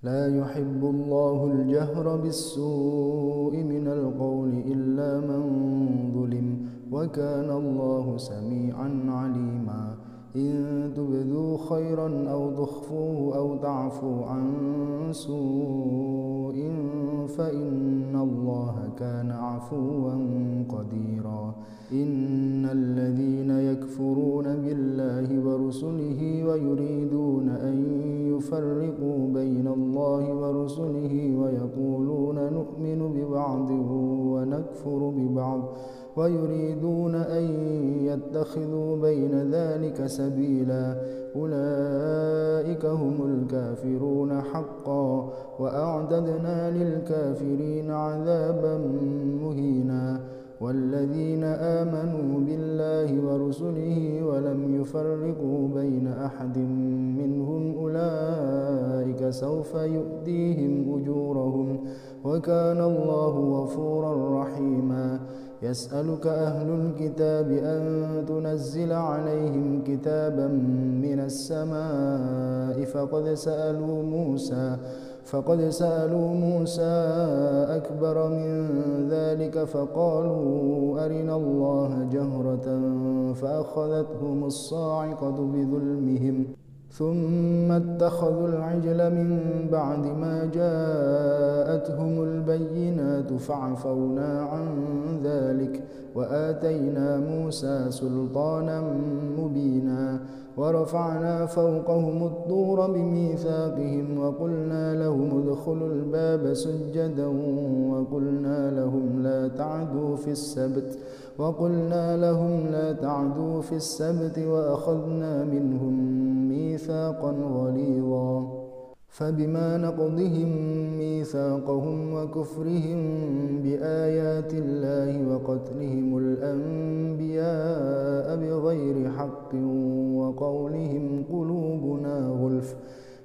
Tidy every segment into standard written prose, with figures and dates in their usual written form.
لا يحب الله الجهر بالسوء من القول إلا من ظلم، وكان الله سميعا عليما. إن تبدوا خيرا أو تخفوه أو تعفوا عن سوء فإن الله كان عفوا قديرا. إن الذين يكفرون بالله ورسله ويريدون أن يفرقوا بين الله ورسله ويقولون نؤمن ببعض ونكفر ببعض ويريدون أن يتخذوا بين ذلك سبيلا، أولئك هم الكافرون حقا، وأعتدنا للكافرين عذابا مهينا. والذين آمنوا بالله ورسله ولم يفرقوا بين أحد منهم أولئك سوف يؤتيهم أجورهم، وكان الله غفورا رحيما. يسألك أهل الكتاب أن تنزل عليهم كتابا من السماء فقد سألوا موسى أكبر من ذلك فقالوا أرنا الله جهرة فأخذتهم الصاعقة بظلمهم ثم اتخذوا العجل من بعد ما جاءتهم البينات فعفونا عن ذلك وآتينا موسى سلطانا مبينا. ورفعنا فوقهم الطور بميثاقهم وقلنا لهم ادخلوا الباب سجدا وقلنا لهم لا تعدوا في السبت وأخذنا منهم ميثاقا غليظا. فبما نقضهم ميثاقهم وكفرهم بآيات الله وقتلهم الأنبياء بغير حق وقولهم قلوبنا غلف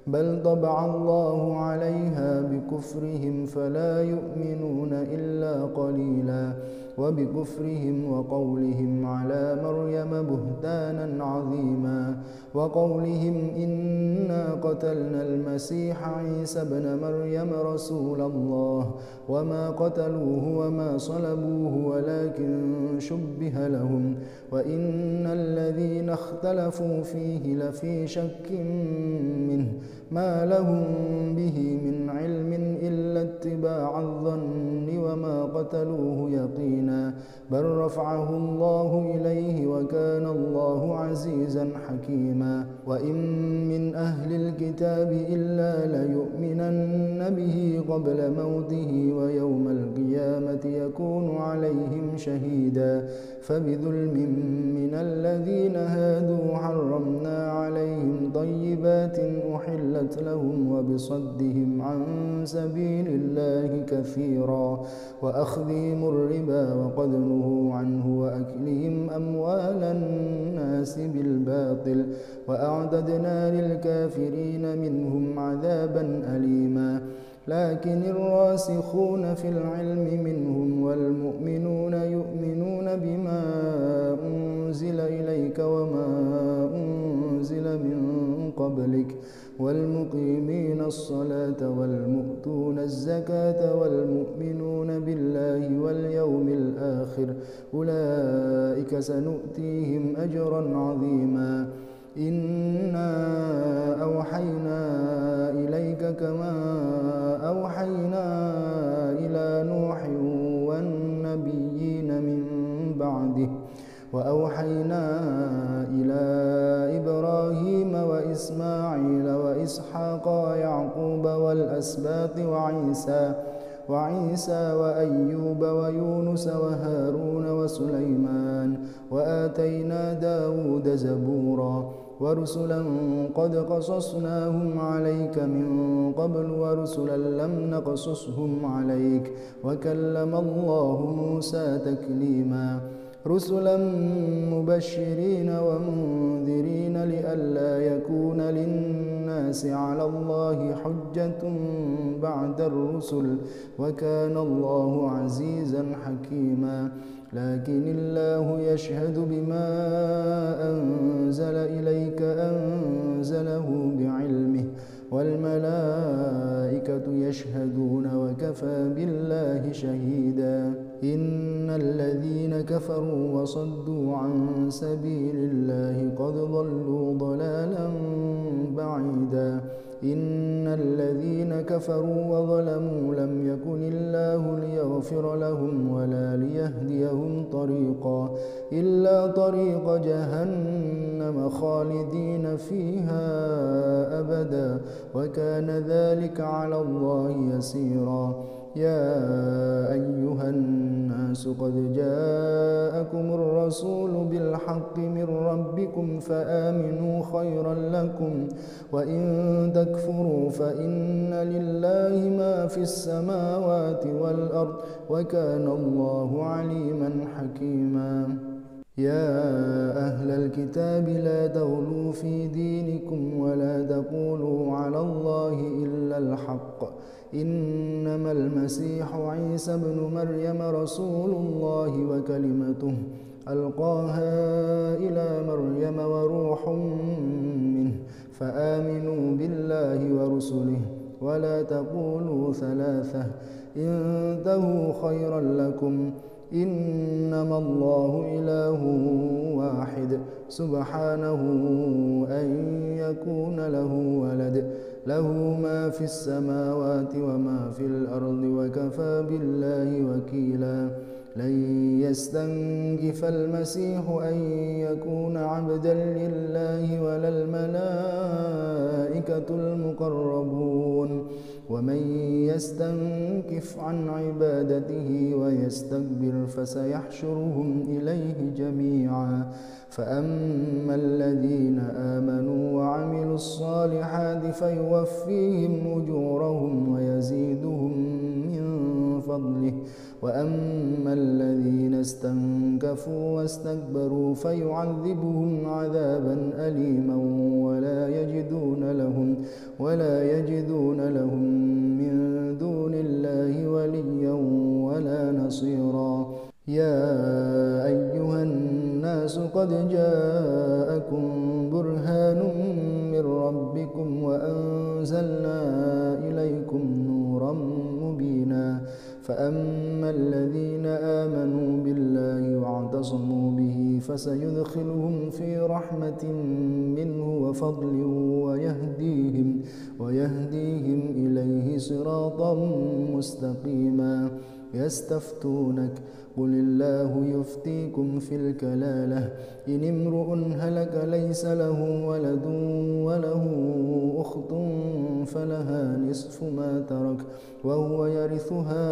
بل طبع الله عليها بكفرهم فلا يؤمنون إلا قليلا. وبكفرهم وقولهم على مريم بهتانا عظيما، وقولهم إنا قتلنا المسيح عيسى ابن مريم رسول الله وما قتلوه وما صلبوه ولكن شبه لهم وإن الذين اختلفوا فيه لفي شك منه ما لهم به من علم إلا اتباع الظن وما قتلوه يقينا بل رفعه الله إليه وكان الله عزيزا حكيما. وإن من أهل الكتاب إلا ليؤمنن به قبل موته ويوم القيامة يكون عليهم شهيدا. فبظلم من الذين هادوا حرمنا عليهم طيبات أحلت لهم وبصدهم عن سبيل الله كثيرا وأخذهم الربا وقد نهوا عنه وأكلهم أموال الناس بالباطل وأعتدنا للكافرين منهم عذابا أليما. لكن الراسخون في العلم منهم والمؤمنون يؤمنون بما أنزل إليك وما أنزل من قبلك والمقيمين الصلاة والمؤتون الزكاة والمؤمنون بالله واليوم الآخر أولئك سنؤتيهم أجرا عظيما. إنا أوحينا إليك كما أوحينا إلى نوح والنبيين من بعده وأوحينا إلى إبراهيم وإسماعيل وإسحاق ويعقوب والأسباط وعيسى وأيوب ويونس وهارون وسليمان وآتينا داود زبورا ورسلا قد قصصناهم عليك من قبل ورسلا لم نقصصهم عليك وكلم الله موسى تكليما. رسلا مبشرين ومنذرين لئلا يكون للناس على الله حجة بعد الرسل وكان الله عزيزا حكيما. لكن الله يشهد بما أنزل إليك أنزله بعلمه والملائكة والملائكة يشهدون وكفى بالله شهيدا إن الذين كفروا وصدوا عن سبيل الله قد ضلوا ضلالا بعيدا إن الذين كفروا وظلموا لم يكن الله ليغفر لهم ولا ليهديهم طريقا إلا طريق جهنم خالدين فيها أبدا وكان ذلك على الله يسيرا يا أيها الناس قد جاءكم الرسول بالحق من ربكم فآمنوا خيرا لكم وإن تكفروا فإن لله ما في السماوات والأرض وكان الله عليما حكيما يا أهل الكتاب لا تغلوا في دينكم ولا تقولوا على الله إلا الحق إنما المسيح عيسى ابن مريم رسول الله وكلمته ألقاها إلى مريم وروح منه فآمنوا بالله ورسله ولا تقولوا ثلاثة انتهوا خيرا لكم إنما الله إله واحد سبحانه أن يكون له ولد له ما في السماوات وما في الأرض وكفى بالله وكيلا لن يستنكف المسيح أن يكون عبدا لله ولا الملائكة المقربون ومن يستنكف عن عبادته ويستكبر فسيحشرهم إليه جميعا فأما الذين آمنوا وعملوا الصالحات فيوفيهم أجورهم ويزيدهم من فضله وأما الذين استنكفوا واستكبروا فيعذبهم عذابا أليما ولا يجدون لهم من دون الله وليا ولا نصيرا يا أيها الناس قد جاءكم برهان من ربكم وأنزلنا إليكم نورا مبينا فأما الذين آمنوا بالله واعتصموا به فسيدخلهم في رحمة منه وفضل ويهديهم إليه صراطا مستقيما يستفتونك قل الله يفتيكم في الكلالة إن امرؤ هلك ليس له ولد وله أخت فلها نصف ما ترك وهو يرثها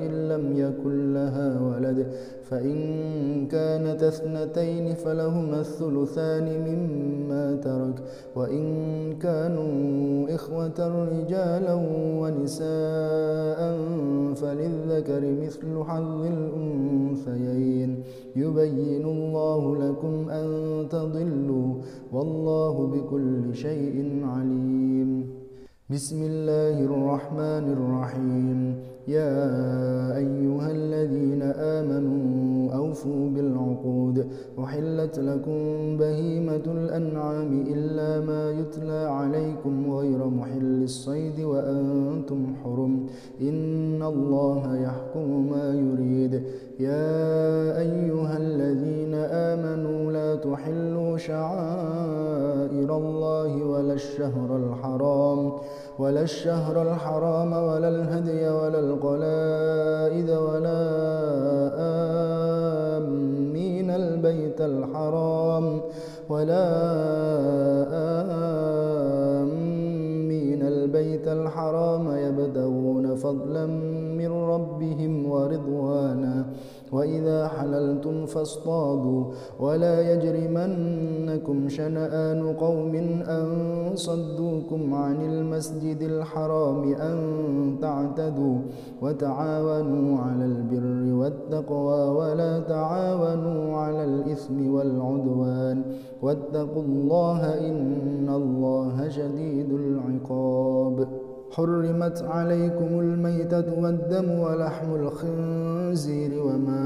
إن لم يكن لها ولد فإن كانت اثنتين فلهما الثلثان مما ترك وإن كانوا إخوة رجالا ونساء فللذكر مثل حظ الأنثيين يبين الله لكم أن تضلوا والله بكل شيء عليم بسم الله الرحمن الرحيم يا أيها الذين آمنوا أوفوا بالعقود أحلت لكم بهيمة الأنعام إلا ما يتلى عليكم غير محل الصيد وأنتم حرم إن الله يحكم ما يريد يا أيها الذين آمنوا لا تحلوا شعائر الله ولا الشهر الحرام ولا الهدي ولا القلائد ولا آمين البيت الحرام يبتغون فضلا من ربهم ورضوانا وإذا حللتم فاصطادوا ولا يجرمنكم شنآن قوم أن صدوكم عن المسجد الحرام أن تعتدوا وتعاونوا على البر والتقوى ولا تعاونوا على الإثم والعدوان واتقوا الله إن الله شديد العقاب حرمت عليكم الميتة والدم ولحم الخنزير وما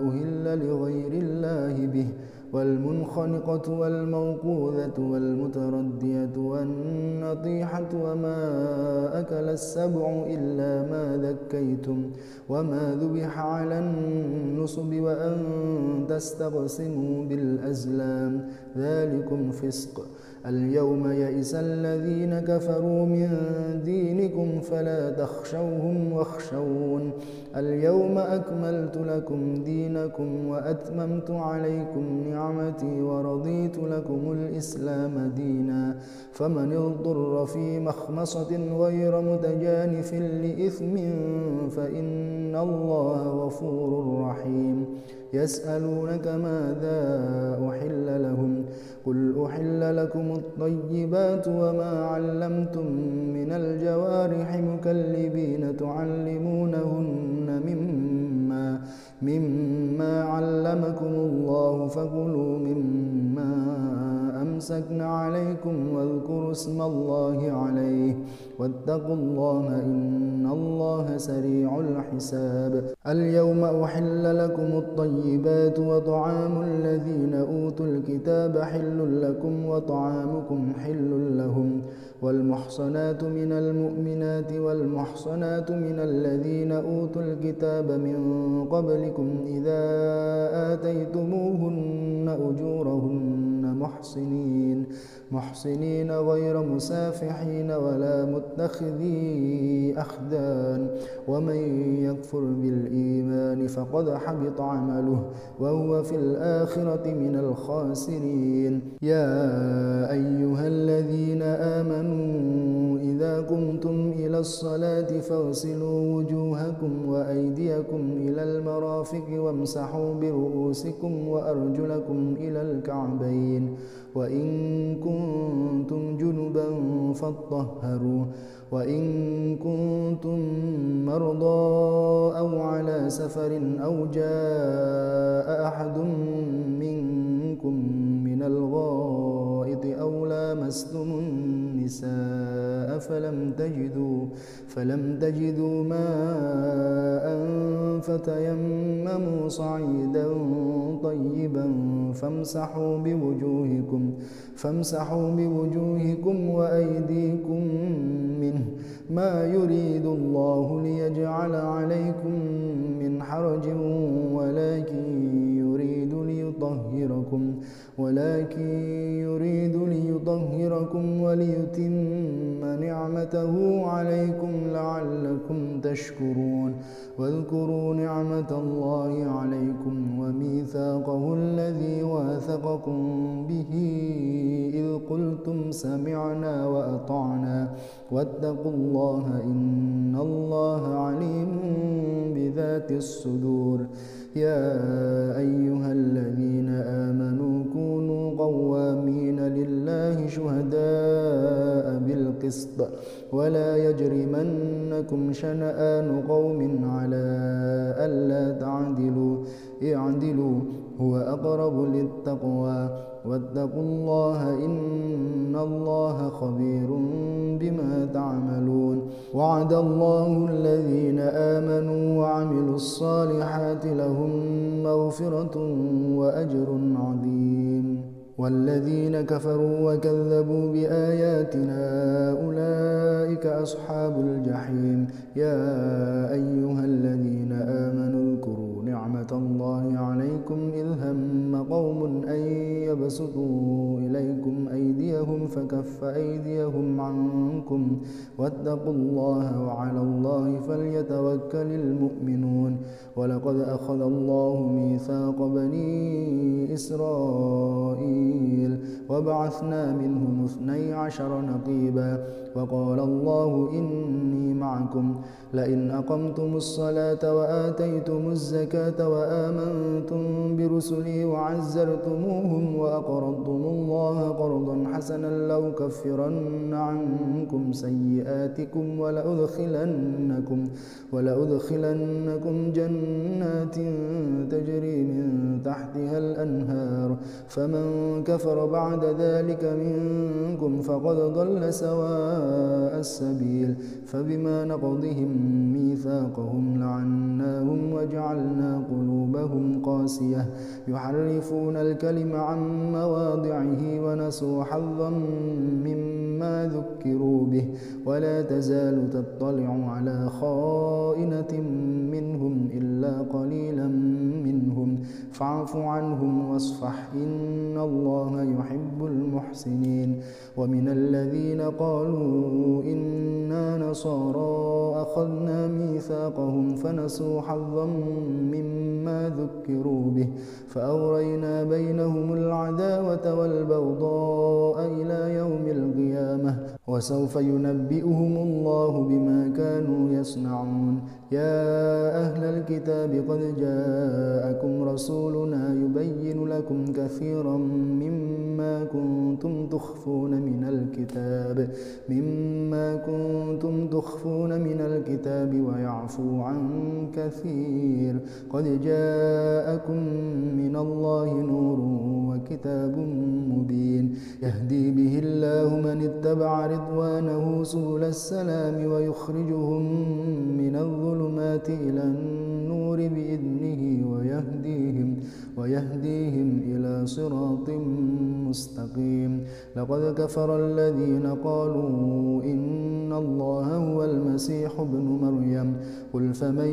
أهل لغير الله به والمنخنقة والموقوذة والمتردية والنطيحة وما أكل السبع إلا ما ذكيتم وما ذبح على النصب وأن تستقسموا بالأزلام ذلكم فسق. اليوم يئس الذين كفروا من دينكم فلا تخشوهم واخشون اليوم أكملت لكم دينكم وأتممت عليكم نعمتي ورضيت لكم الإسلام دينا فمن اضطر في مخمصة غير متجانف لإثم فإن الله غفور رحيم. يسألونك ماذا أحل لهم قل أحل لكم الطيبات وما علمتم من الجوارح مكلبين تعلمونهن مما علمكم الله فكلوا مما أمسكن عليكم واذكروا اسم الله عليه واتقوا الله إن الله سريع الحساب. اليوم أحل لكم الطيبات وطعام الذين أوتوا الكتاب حل لكم وطعامكم حل لهم والمحصنات من المؤمنات والمحصنات من الذين أوتوا الكتاب من قبلكم إذا آتيتموهن أجورهن محصنين غير مسافحين ولا متخذي أخدان ومن يكفر بالإيمان فقد حبط عمله وهو في الآخرة من الخاسرين. يا أيها الذين آمنوا إذا قمتم إلى الصلاة فاغسلوا وجوهكم وأيديكم إلى المرافق وامسحوا برؤوسكم وأرجلكم إلى الكعبين وإن كنتم جنبا فاطهروا وإن كنتم مرضى أو على سفر أو جاء أحد منكم من الغائط أو لامستم النساء فلم تجدوا ماء فتيمموا صعيدا طيبا فامسحوا بوجوهكم وأيديكم منه ما يريد الله ليجعل عليكم من حرج ولكن يريد ليطهركم وليتم نعمته عليكم لعلكم تشكرون. واذكروا نعمة الله عليكم وميثاقه الذي واثقكم به إذ قلتم سمعنا وأطعنا واتقوا الله إن الله عليم بذات الصدور. يا أيها الذين آمنوا كونوا قوامين لله شهداء بالقسط ولا يجرمنكم شنآن قوم على ألا تعدلوا اعدلوا هو أقرب للتقوى واتقوا الله إن الله خبير بما تعملون. وعد الله الذين آمنوا وعملوا الصالحات لهم مغفرة وأجر عظيم والذين كفروا وكذبوا بآياتنا أولئك أصحاب الجحيم. يا أيها الذين آمنوا اذكروا نعمة الله عليكم إذ هم قوم أن يبسطوا إليكم أيديهم فكف أيديهم عنكم واتقوا الله وعلى الله فليتوكل المؤمنون. ولقد أخذ الله ميثاق بني إسرائيل وبعثنا منهم 12 نقيبا وقال الله إني معكم لئن أقمتم الصلاة وآتيتم الزكاة وآمنتم برسلي وعزرتموهم وأقرضتم الله قرضا حسنا لأكفرن عنكم سيئاتكم ولأدخلنكم جنات تجري من تحتها الأنهار فمن كفر بعد ذلك منكم فقد ضل سواء سواء السبيل فبما نقضهم ميثاقهم لعناهم وجعلنا قلوبهم قاسية يحرفون الكلم عن مواضعه ونسوا حظا مما ذكروا به ولا تزال تطلع على خائنة منهم إلا قليلا منهم فاعف عنهم واصفح إن الله يحب المحسنين ومن الذين قالوا إنا نصارى أخذنا ميثاقهم فنسوا حظا مما ذكروا به فأغرينا بينهم العداوة والبغضاء إلى يوم القيامة وسوف ينبئهم الله بما كانوا يصنعون يا أهل الكتاب قد جاءكم رسولنا يبين لكم كثيرا مما كنتم تخفون من الكتاب ويعفو عن كثير قد جاءكم من الله نور وكتاب مبين يهدي به الله من اتبع رضوانه سبل السلام ويخرجهم من الظلمات إلى النور بإذنه ويهديهم إلى صراط مستقيم لقد كفر الذين قالوا إن الله هو المسيح ابن مريم قل فمن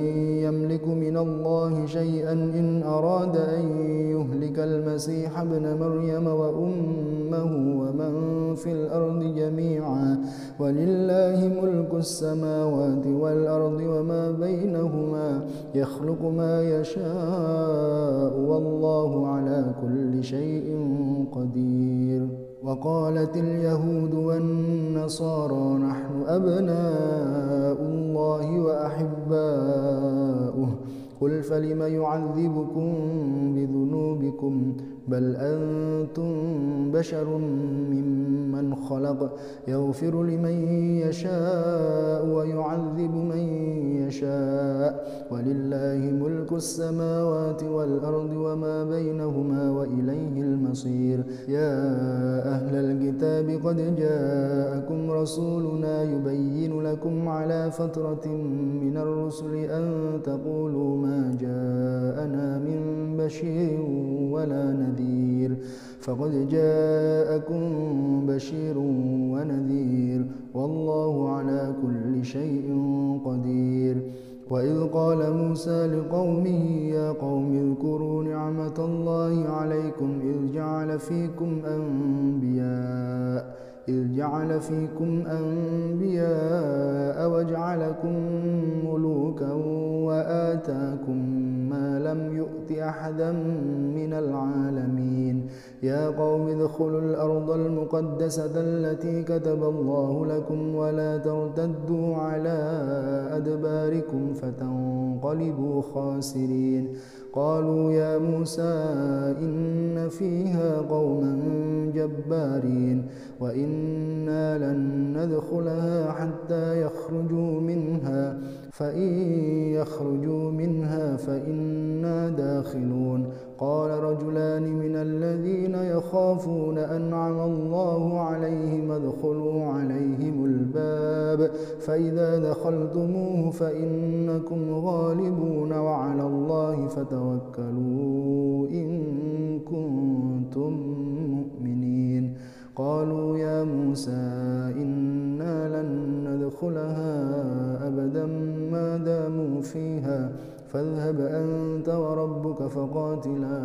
يملك من الله شيئا إن أراد أن يهلك المسيح ابن مريم وأمه ومن في الأرض جميعا ولله ملك السماوات والأرض وما بينهما يخلق ما يشاء والله على كل شيء قدير وقالت اليهود والنصارى نحن أبناء الله وأحباؤه قل فلم يعذبكم بذنوبكم بل أنتم بشر ممن خلق يغفر لمن يشاء ويعذب من يشاء ولله ملك السماوات والأرض وما بينهما وإليه المصير يا أهل الكتاب قد جاءكم رسولنا يبين لكم على فترة من الرسل أن تقولوا ما جاءنا من بشير ولا نذير فقد جاءكم بشير ونذير والله على كل شيء قدير وإذ قال موسى لقومه يا قوم اذكروا نعمة الله عليكم إذ جعل فيكم أنبياء وجعلكم ملوكا وآتاكم ما لم يؤت أحدا من العالمين يا قوم ادخلوا الأرض المقدسة التي كتب الله لكم ولا ترتدوا على أدباركم فتنقلبوا خاسرين قالوا يا موسى إن فيها قوما جبارين وإنا لن ندخلها حتى يخرجوا منها فإن يخرجوا منها فإنا داخلون قال رجلان من الذين يخافون أنعم الله عليهم ادخلوا عليهم الباب فإذا دخلتموه فإنكم غالبون وعلى الله فتوكلوا إن كنتم مؤمنين قالوا يا موسى إنا لن ندخلها أبدا ما داموا فيها فاذهب أنت وربك فقاتلا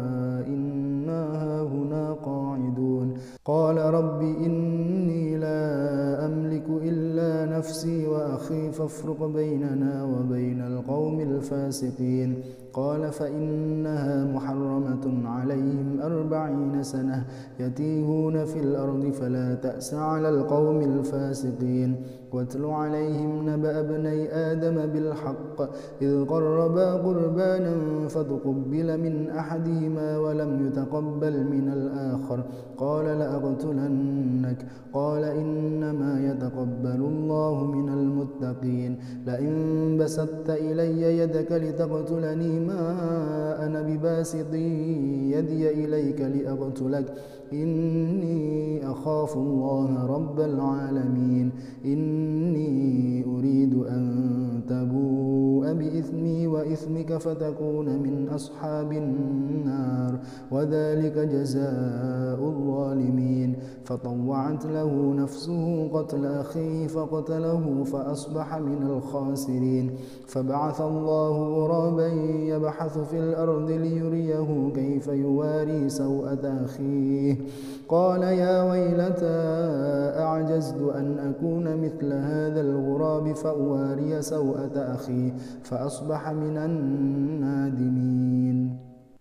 إنا هاهنا قاعدون قال رب إني لا أملك إلا نفسي وأخي فافرق بيننا وبين القوم الفاسقين قال فإنها محرمة عليهم 40 سنة يتيهون في الأرض فلا تأس على القوم الفاسقين واتل عليهم نبأ ابني آدم بالحق إذ قربا قربانا فتقبل من أحدهما ولم يتقبل من الآخر قال لأقتلنك قال إنما يتقبل الله من المتقين لئن بسطت إلي يدك لتقتلني ما أنا بباسط يدي إليك لأقتلك إني أخاف الله رب العالمين إني أريد أن تبوء بإثمي وإثمك فتكون من أصحاب النار وذلك جزاء الظالمين فطوعت له نفسه قتل أخيه فقتله فأصبح من الخاسرين فبعث الله غرابا يبحث في الأرض ليريه كيف يواري سوءة أخيه قال يا ويلتى أعجزت أن أكون مثل هذا الغراب فأواري سوءة أخي فأصبح من النادمين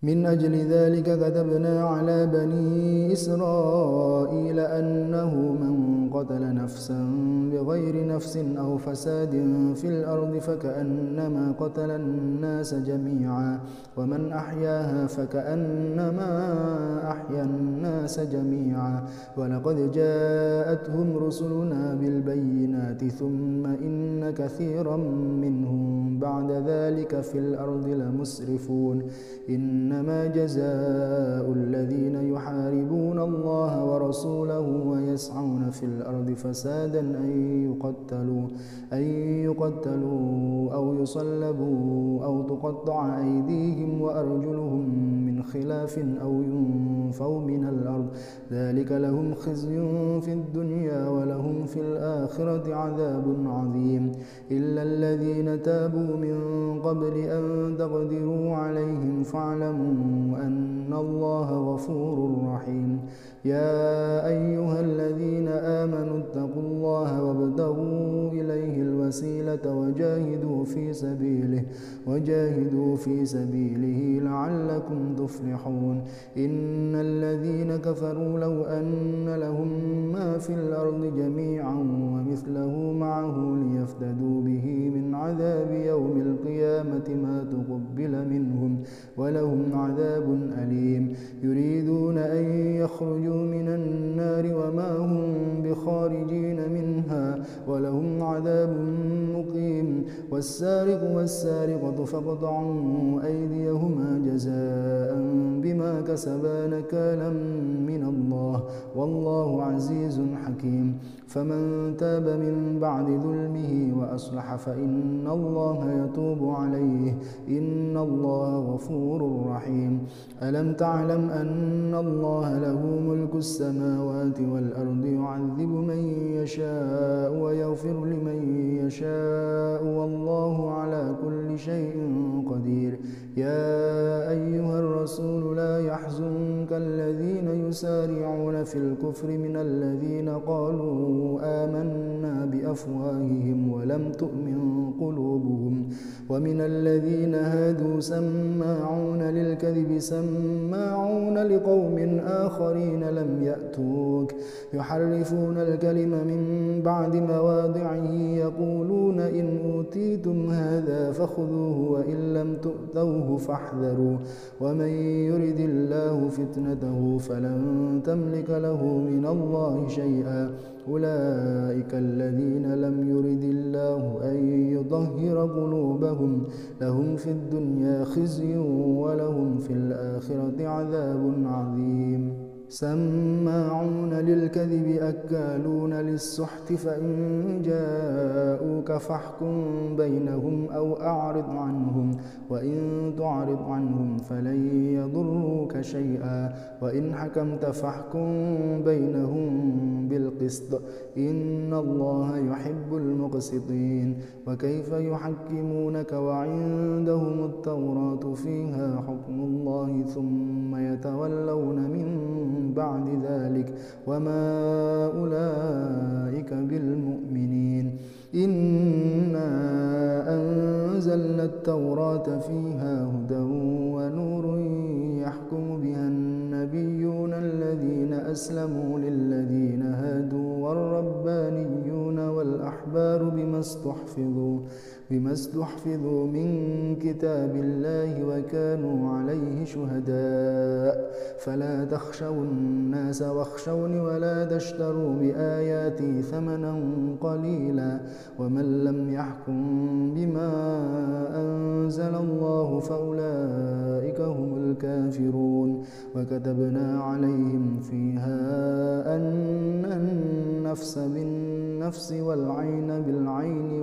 من أجل ذلك كتبنا على بني إسرائيل أنه من قتل نفسا بغير نفس أو فساد في الأرض فكأنما قتل الناس جميعا ومن أحياها فكأنما أحيا الناس جميعا ولقد جاءتهم رسلنا بالبينات ثم إن كثيرا منهم بعد ذلك في الأرض لمسرفون إنما جزاء الذين يحاربون الله ورسوله ويسعون في الأرض فسادا أن يقتلوا أو يصلبوا أو تقطع أيديهم وأرجلهم من خلاف أو ينفوا من الأرض ذلك لهم خزي في الدنيا ولهم في الآخرة عذاب عظيم إلا الذين تابوا من قبل أن تقدروا عليهم فاعلموا أن الله غفور رحيم يا أيها الذين آمنوا اتقوا الله وابتغوا إليه الوسيلة وجاهدوا في سبيله لعلكم تفلحون إن الذين كفروا لو أن لهم ما في الأرض جميعا ومثله معه ليفتدوا به من عذاب يوم القيامة ما تقبل منهم ولهم عذاب أليم يريدون أن يخرجوا من النار وما هم بخارجين منها ولهم عذاب مقيم والسارق والسارقة فاقطعوا أيديهما جزاء بما كسبا نكالا من الله والله عزيز حكيم فمن تاب من بعد ظلمه وأصلح فإن الله يتوب عليه إن الله غفور رحيم ألم تعلم أن الله له ملك السماوات والأرض يعذب من يشاء ويغفر لمن يشاء والله على كل شيء قدير يا أيها الرسول لا يحزنك الذين يسارعون في الكفر من الذين قالوا آمنا بأفواههم ولم تؤمن قلوبهم ومن الذين هادوا سماعون للكذب سماعون لقوم آخرين لم يأتوك يحرفون الكلم من بعد مواضعه يقولون إن أوتيتم هذا فخذوه وإن لم تؤتوه فاحذروا ومن يرد الله فتنته فلن تملك له من الله شيئا أولئك الذين لم يرد الله أن يطهر قلوبهم لهم في الدنيا خزي ولهم في الآخرة عذاب عظيم سماعون للكذب أكالون للسحت فإن جاءوك فاحكم بينهم أو أعرض عنهم وإن تعرض عنهم فلن يضروك شيئا وإن حكمت فاحكم بينهم بالقسط إن الله يحب المقسطين وكيف يحكمونك وعندهم التوراة فيها حكم الله ثم يتولون من بعد ذلك وما أولئك بالمؤمنين إنا أنزلنا التوراة فيها هدى ونور يحكم بها النبيون الذين أسلموا للذين هادوا والربانيون والأحبار والأحبار بما استحفظوا من كتاب الله وكانوا عليه شهداء فلا تخشوا الناس واخشوني ولا تشتروا بآياتي ثمنا قليلا ومن لم يحكم بما أنزل الله فأولئك هم الكافرون وكتبنا عليهم فيها أن النفس بالنفس والعين بالعين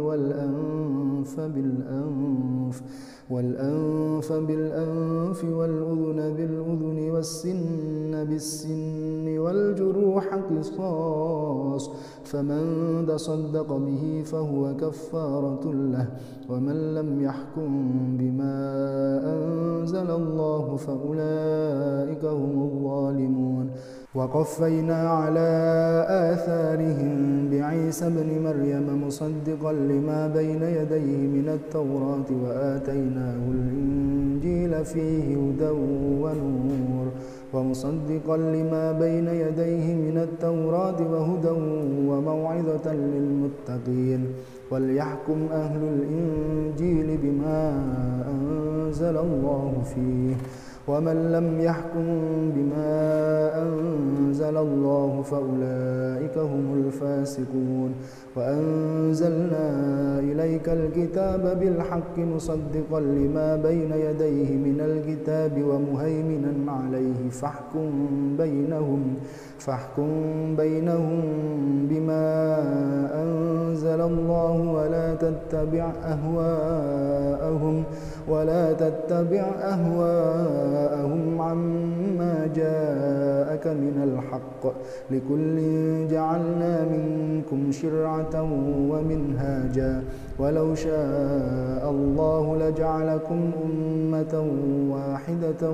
والأنف بالأنف والأذن بالأذن والسن بالسن والجروح قصاص فمن تصدق به فهو كفارة له ومن لم يحكم بما أنزل الله فأولئك هم الظالمون وقفينا على آثارهم بعيسى ابن مريم مصدقا لما بين يديه من التوراة وآتيناه الإنجيل فيه هدى ونور ومصدقا لما بين يديه من التوراة وهدى وموعظة للمتقين وليحكم أهل الإنجيل بما أنزل الله فيه ومن لم يحكم بما أنزل الله فأولئك هم الفاسقون وأنزلنا إليك الكتاب بالحق مصدقا لما بين يديه من الكتاب ومهيمنا عليه فاحكم بينهم بما أنزل الله ولا تتبع أهواءهم عما جاءك من الحق لكل جعلنا منكم شرعة ومنهاجا ولو شاء الله لجعلكم أمة واحدة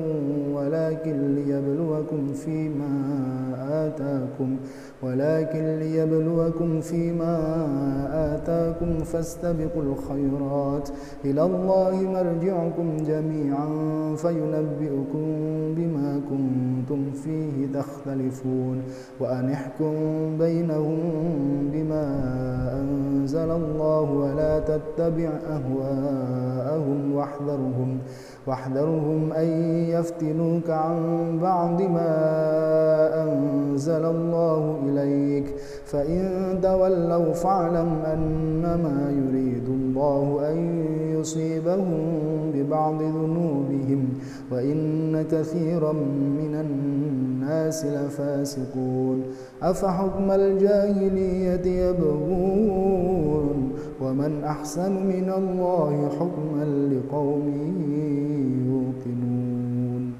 ولكن ليبلوكم فيما آتاكم فاستبقوا الخيرات إلى الله مرجعكم جميعا فينبئكم بما كنتم فيه تختلفون وأن احكم بينهم بما أنزل الله ولا تتبع أهواءهم واحذرهم أن يفتنوك عن بعض ما أنزل الله إليك فإن تولوا فاعلم أنما يريد الله أن يصيبهم ببعض ذنوبهم وإن كثيرا من الناس لفاسقون أفحكم الجاهلية يبغون ومن أحسن من الله حكما لقوم يوقنون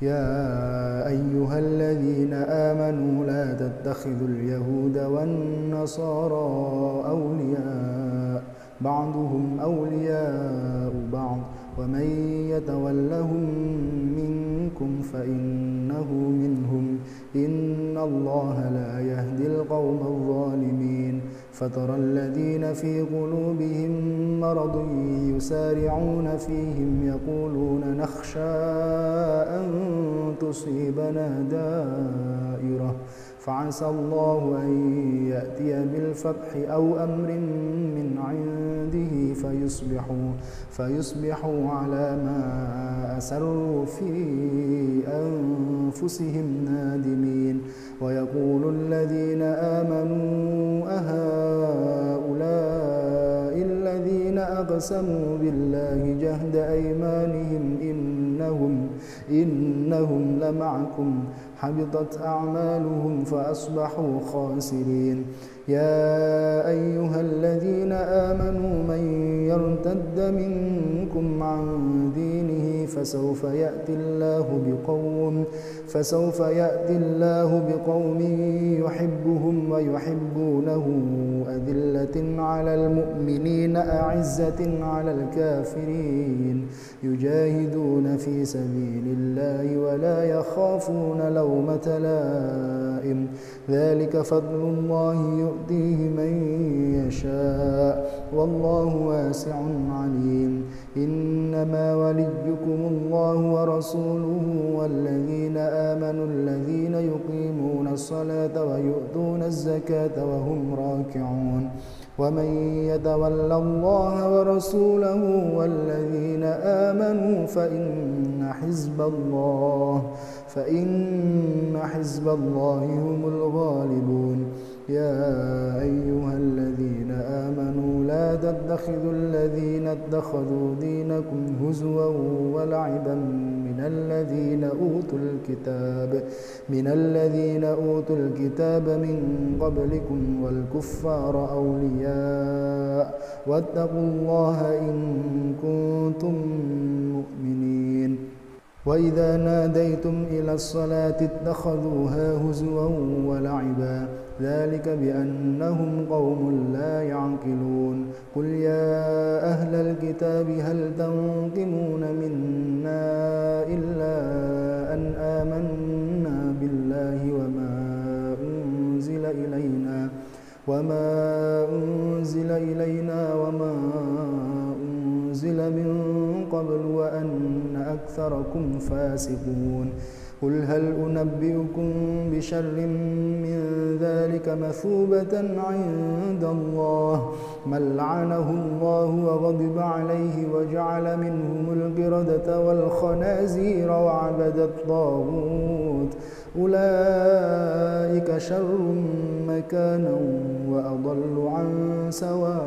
يا أيها الذين آمنوا لا تتخذوا اليهود والنصارى أولياء بعضهم أولياء بعض ومن يتولهم منكم فإنه منهم إن الله لا يهدي القوم الظالمين فترى الذين في قلوبهم مرض يسارعون فيهم يقولون نخشى أن تصيبنا دائرة فعسى الله أن يأتي بالفتح أو أمر من عنده فيصبحوا على ما أسروا في أنفسهم نادمين ويقول الذين آمنوا أهؤلاء الذين أقسموا بالله جهد أيمانهم إنهم لمعكم حبطت أعمالهم فأصبحوا خاسرين يا أيها الذين آمنوا من يرتد منكم عن دينه فسوف يأتي الله بقوم يحبهم ويحبونه أذلة على المؤمنين أعزة على الكافرين يجاهدون في سبيل الله ولا يخافون لومة لائم ذلك فضل الله يؤتيه من يشاء والله واسع عليم إنما وليكم الله ورسوله والذين آمنوا الذين يقيمون الصلاة ويؤتون الزكاة وهم راكعون ومن يتول الله ورسوله والذين آمنوا فإن حزب الله هم الغالبون. يا أيها الذين آمنوا لا تتخذوا الذين اتخذوا دينكم هزوا ولعبا من الذين أوتوا الكتاب من قبلكم والكفار أولياء واتقوا الله إن كنتم مؤمنين. وإذا ناديتم إلى الصلاة اتخذوها هزوا ولعبا ذلك بأنهم قوم لا يعقلون. قل يا أهل الكتاب هل تنقمون منا إلا أن آمنا بالله وما أنزل إلينا وما أنزل من قبل وأن أكثركم فاسقون. قل هل أنبئكم بشر من ذلك مثوبة عند الله من لعنه الله وغضب عليه وجعل منهم القردة والخنازير وعبد الطاغوت أولئك شر مكانا وأضل عن سواء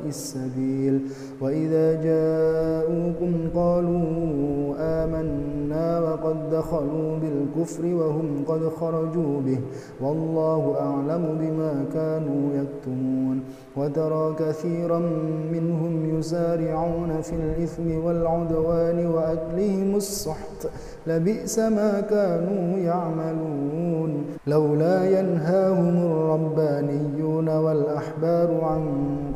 السبيل. وإذا جاءوكم قالوا آمنا وقد دخلوا بالكفر وهم قد خرجوا به والله أعلم بما كانوا يكتمون. وترى كثيرا منهم يسارعون في الإثم والعدوان وأكلهم السحت لبئس ما كانوا يعملون. لولا ينهاهم الربانيون والأحبار عن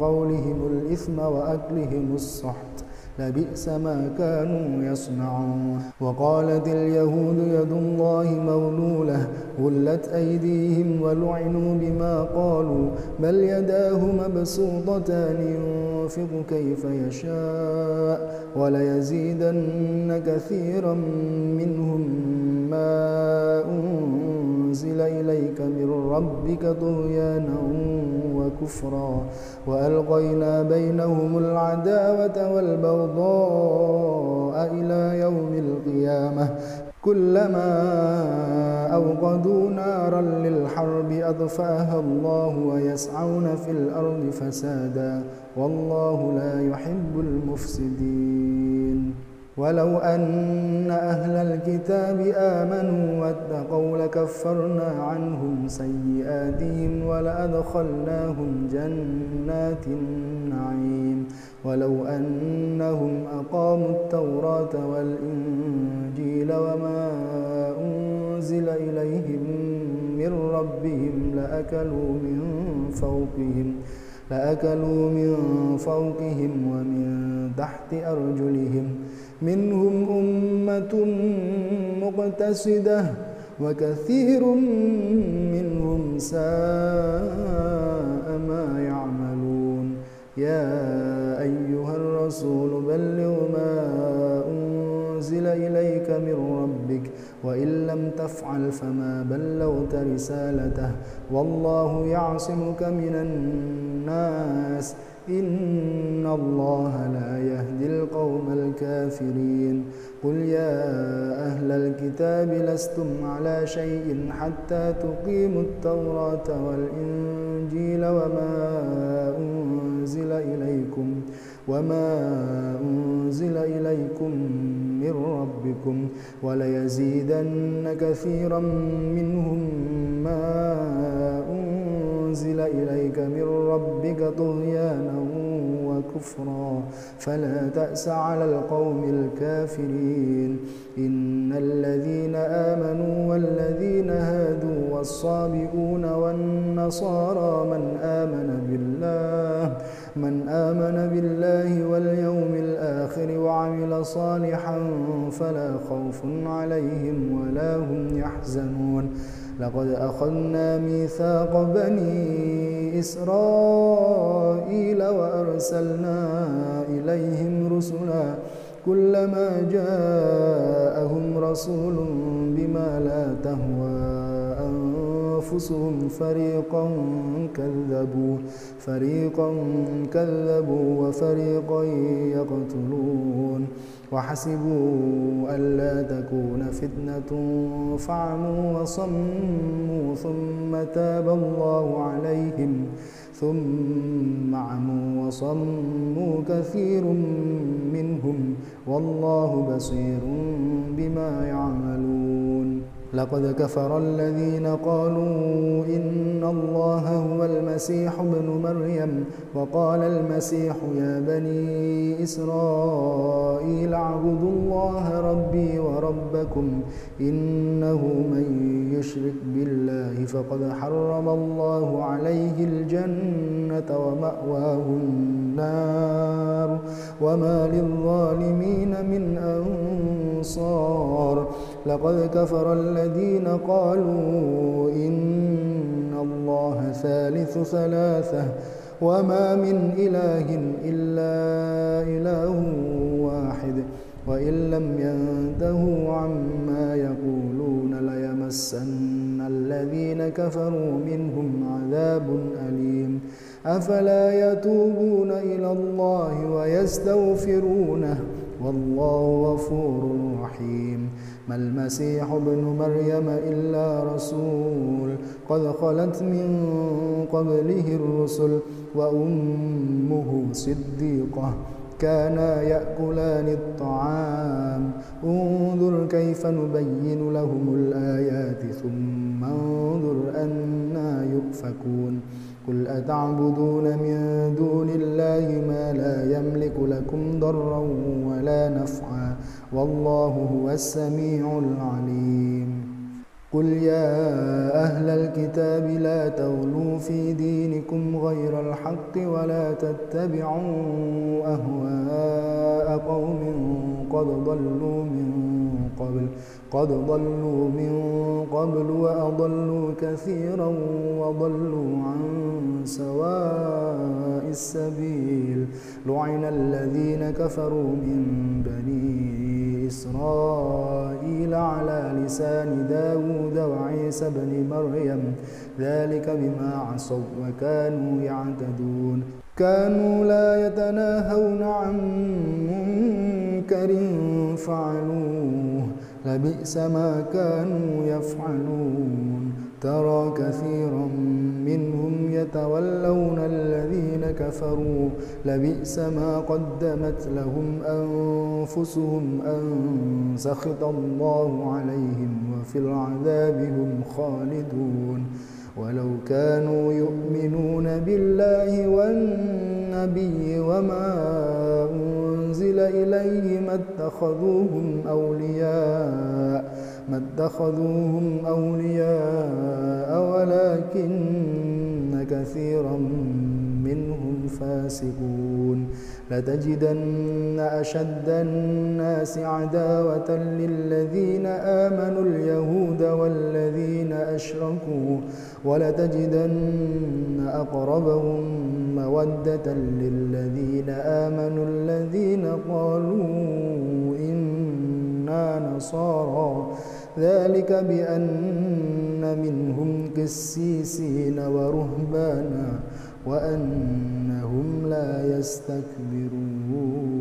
قولهم الإثم وأكلهم السحت لبئس ما كانوا يصنعون. وقالت اليهود يد الله مغلولة غلت أيديهم ولعنوا بما قالوا بل يداه مبسوطتان ينفق كيف يشاء وليزيدن كثيرا منهم ما أنزل إليك من ربك طغيانا وكفرا وألقينا بينهم العداوة والبغضاء إلى يوم القيامة كلما أوقدوا نارا للحرب أطفأها الله ويسعون في الأرض فسادا والله لا يحب المفسدين. ولو أن أهل الكتاب آمنوا واتقوا لكفرنا عنهم سيئاتهم ولأدخلناهم جنات النعيم. ولو أنهم أقاموا التوراة والإنجيل وما أنزل إليهم من ربهم لأكلوا من فوقهم ومن تحت أرجلهم منهم أمة مقتصدة وكثير منهم ساء ما يعملون. يا أيها الرسول بلغ ما أنزل إليك من ربك وإن لم تفعل فما بلغت رسالته والله يعصمك من الناس إن الله لا يهدي القوم الكافرين. قل يا أهل الكتاب لستم على شيء حتى تقيموا التوراة والإنجيل وما أنزل إليكم من ربكم وليزيدن كثيرا منهم ما أنزل إليك من ربك طغيانا وكفرا فلا تأس على القوم الكافرين. إن الذين آمنوا والذين هادوا والصابئون والنصارى من آمن بالله واليوم الآخر وعمل صالحا فلا خوف عليهم ولا هم يحزنون. لقد أخذنا ميثاق بني إسرائيل وأرسلنا إليهم رسلا كلما جاءهم رسول بما لا تهوى أنفسهم فريقا كذبوا وفريقا يقتلون وحسبوا ألا تكون فتنة فعموا وصموا ثم تاب الله عليهم ثم عموا وصموا كثير منهم والله بصير بما يعملون. لقد كفر الذين قالوا إن الله هو المسيح ابن مريم وقال المسيح يا بني إسرائيل اعبدوا الله ربي وربكم إنه من يشرك بالله فقد حرم الله عليه الجنة ومأواه النار وما للظالمين من أنصار. لقد كفر الذين قالوا إن الله ثالث ثلاثة وما من إله إلا إله واحد وإن لم ينتهوا عما يقولون ليمسن الذين كفروا منهم عذاب أليم. أفلا يتوبون إلى الله ويستغفرونه والله غفور رحيم. ما المسيح ابن مريم إلا رسول قد خلت من قبله الرسل وأمه صديقة كانا يأكلان الطعام انظر كيف نبين لهم الآيات ثم انظر أنى يؤفكون. قل أتعبدون من دون الله ما لا يملك لكم ضرا ولا نفعا والله هو السميع العليم. قل يا أهل الكتاب لا تغلوا في دينكم غير الحق ولا تتبعوا أهواء قوم قد ضلوا من قبل وأضلوا كثيرا وضلوا عن سواء السبيل. لعن الذين كفروا من بني إسرائيل على لسان داود وعيسى بن مريم ذلك بما عصوا وكانوا يعتدون. كانوا لا يتناهون عن منكر فعلوه لبئس ما كانوا يفعلون. ترى كثيرا منهم يتولون الذين كفروا لبئس ما قدمت لهم أنفسهم أن سخط الله عليهم وفي العذاب هم خالدون. ولو كانوا يؤمنون بالله والنبي وما أنزل إليه ما اتخذوهم أولياء ولكن كثيرا منهم فاسقون. لتجدن أشد الناس عداوة للذين آمنوا اليهود والذين أشركوا ولتجدن أقربهم مودة للذين آمنوا الذين قالوا إنا نصارى ذلك بأن منهم قسيسين ورهبانا وأنهم لا يستكبرون.